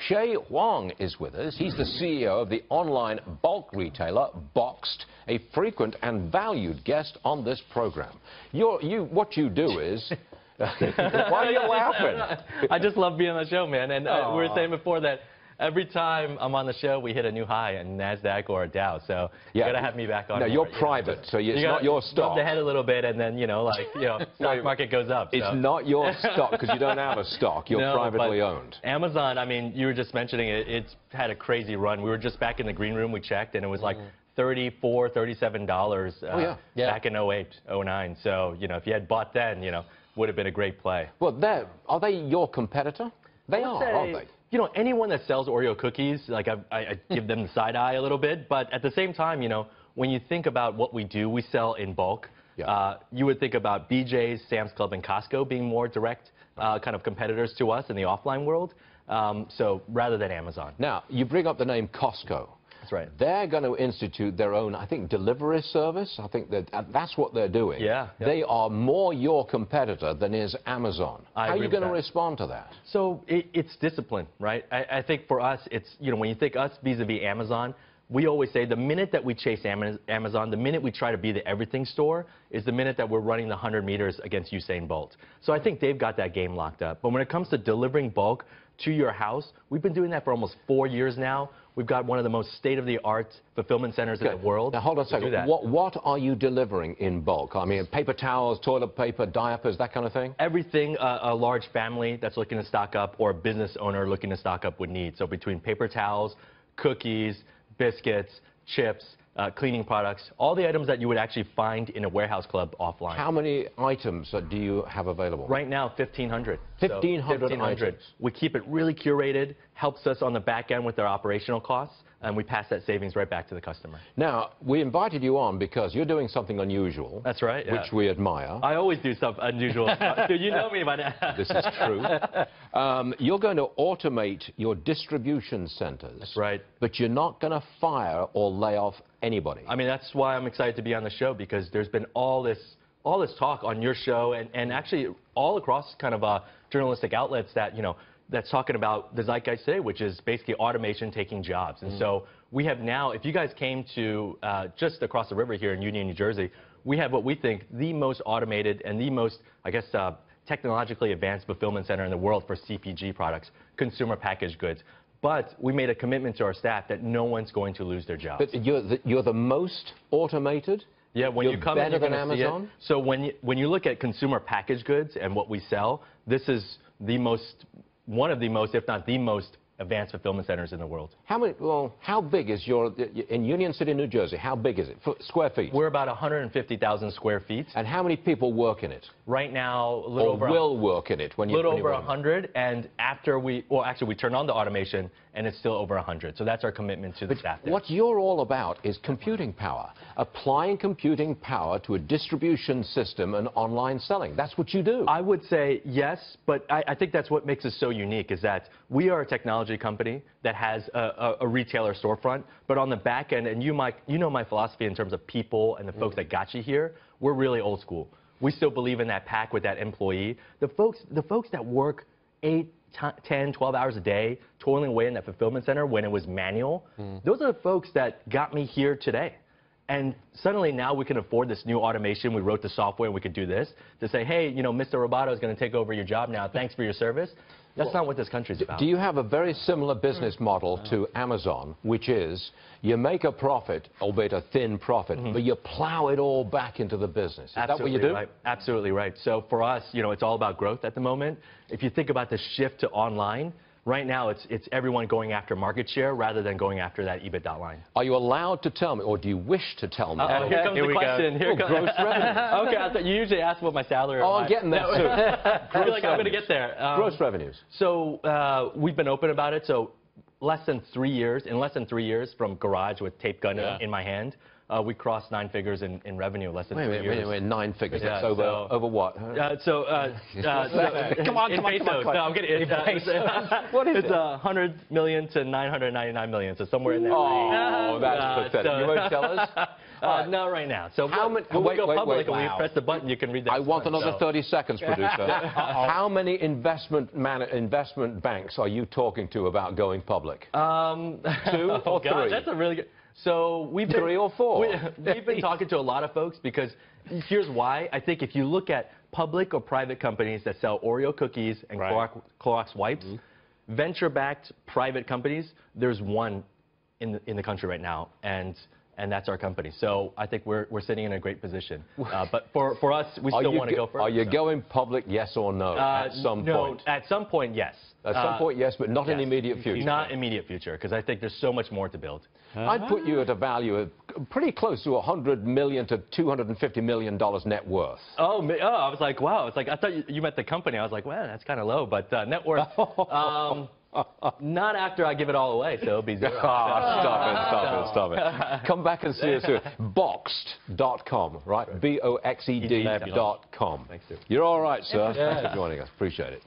Chieh Huang is with us. He's the CEO of the online bulk retailer Boxed, a frequent and valued guest on this program. What you do is... Why are you laughing? I just love being on the show, man. And we were saying before that every time I'm on the show, we hit a new high in NASDAQ or Dow. So you got to have me back on. No, you're private, so it's not your stock. Rub the head a little bit, and then, stock market goes up. So. It's not your stock because you don't have a stock. You're privately owned. Amazon, I mean, you were just mentioning it. It's had a crazy run. We were just back in the green room. We checked, and it was like $34, $37 back in 08, 09. So, if you had bought then, would have been a great play. Well, are they your competitor? They are, aren't they? Anyone that sells Oreo cookies, like I give them the side eye a little bit. But at the same time, when you think about what we do, we sell in bulk. You would think about BJ's, Sam's Club, and Costco being more direct kind of competitors to us in the offline world. So rather than Amazon. Now, you bring up the name Costco. That's right. They're going to institute their own, I think, delivery service. I think that's what they're doing. They are more your competitor than is Amazon. How are you going to respond to that? So it's discipline, right? I think for us, it's, when you think us vis-a-vis Amazon, we always say the minute that we chase Amazon, the minute we try to be the everything store, is the minute that we're running the 100 meters against Usain Bolt. So I think they've got that game locked up. But when it comes to delivering bulk to your house, we've been doing that for almost 4 years now. We've got one of the most state-of-the-art fulfillment centers in the world. Now, hold on a second. What are you delivering in bulk? I mean, paper towels, toilet paper, diapers, that kind of thing? Everything a large family that's looking to stock up or a business owner looking to stock up would need. So between paper towels, cookies, biscuits, chips, cleaning products, all the items that you would actually find in a warehouse club offline. How many items do you have available? Right now, 1,500. 1,500 items. We keep it really curated, helps us on the back end with our operational costs, and we pass that savings right back to the customer. Now, we invited you on because you're doing something unusual. That's right. Which we admire. I always do stuff unusual. Dude, you know me by now. This is true. You're going to automate your distribution centers. That's right. But you're not going to fire or lay off anybody. I mean, that's why I'm excited to be on the show, because there's been all this talk on your show and actually all across kind of journalistic outlets that, that's talking about the zeitgeist today, which is basically automation taking jobs. And so we have now, if you guys came to just across the river here in Union, New Jersey, we have what we think the most automated and the most, I guess, technologically advanced fulfillment center in the world for CPG products, consumer packaged goods. But we made a commitment to our staff that no one's going to lose their jobs. But you're the most automated? Yeah, when you come in, you're going to see it. So when you look at consumer packaged goods and what we sell, this is one of the most, if not the most, advanced fulfillment centers in the world. How big is in Union City, New Jersey, how big is it? Square feet? We're about 150,000 square feet. And how many people work in it? Right now, a little over... will work in it when you... A little over 100, and after we turn on the automation, and it's still over 100. So that's our commitment to the staff there. What you're all about is computing power, applying computing power to a distribution system and online selling. That's what you do. I would say yes, but I think that's what makes us so unique, is that we are a technology company that has a retailer storefront, but on the back end, and you know my philosophy in terms of people and the folks that got you here, we're really old school. We still believe in that pack with that employee. The folks that work 8, 10, 12 hours a day, toiling away in that fulfillment center when it was manual, those are the folks that got me here today. And suddenly now we can afford this new automation. We wrote the software and we could do this to say, hey, Mr. Roboto is going to take over your job now. Thanks for your service. That's not what this country's about. Do you have a very similar business model to Amazon, which is you make a profit, albeit a thin profit, but you plow it all back into the business? Is that what you do? Right. Absolutely right. So for us, it's all about growth at the moment. If you think about the shift to online, right now, it's everyone going after market share rather than going after that EBITDA line. Are you allowed to tell me, or do you wish to tell me? Here comes the question. Here comes gross revenues. Okay, I thought you usually ask what my salary. Oh, I'm getting there too. I feel like I'm going to get there. Gross revenues. So we've been open about it. So in less than 3 years from garage with tape gun in my hand, we crossed 9 figures in revenue less than 3 years. Wait, 9 figures. That's over what? Come on, pesos. No, I'm kidding. What is it? It's 100 million to 999 million, so somewhere in there. Oh, that's pathetic. You won't tell us? Not right now. So How many? when we go public and we wow. press the button, you can read that. I want another so. 30 seconds, producer. How many investment banks are you talking to about going public? 2 or 3? That's a really good. So we've been 3 or 4. We've been talking to a lot of folks because here's why. I think if you look at public or private companies that sell Oreo cookies and Clorox wipes, venture-backed private companies, there's one in the country right now, and that's our company. So I think we're sitting in a great position. But for us, we still want to go first. Are you going public, yes or no, at some point? At some point, yes. At some point, yes, but not in the immediate future. Not immediate future, because I think there's so much more to build. I'd put you at a value of pretty close to $100 million to $250 million net worth. Oh, I was like, wow. It's like I thought you meant the company. I was like, well, that's kind of low, but net worth. Not after I give it all away, so it'll be 0. Stop it. Come back and see us soon. Boxed.com, right? BOXED.com. Thanks, sir. You're all right, sir. Thanks for joining us. Appreciate it.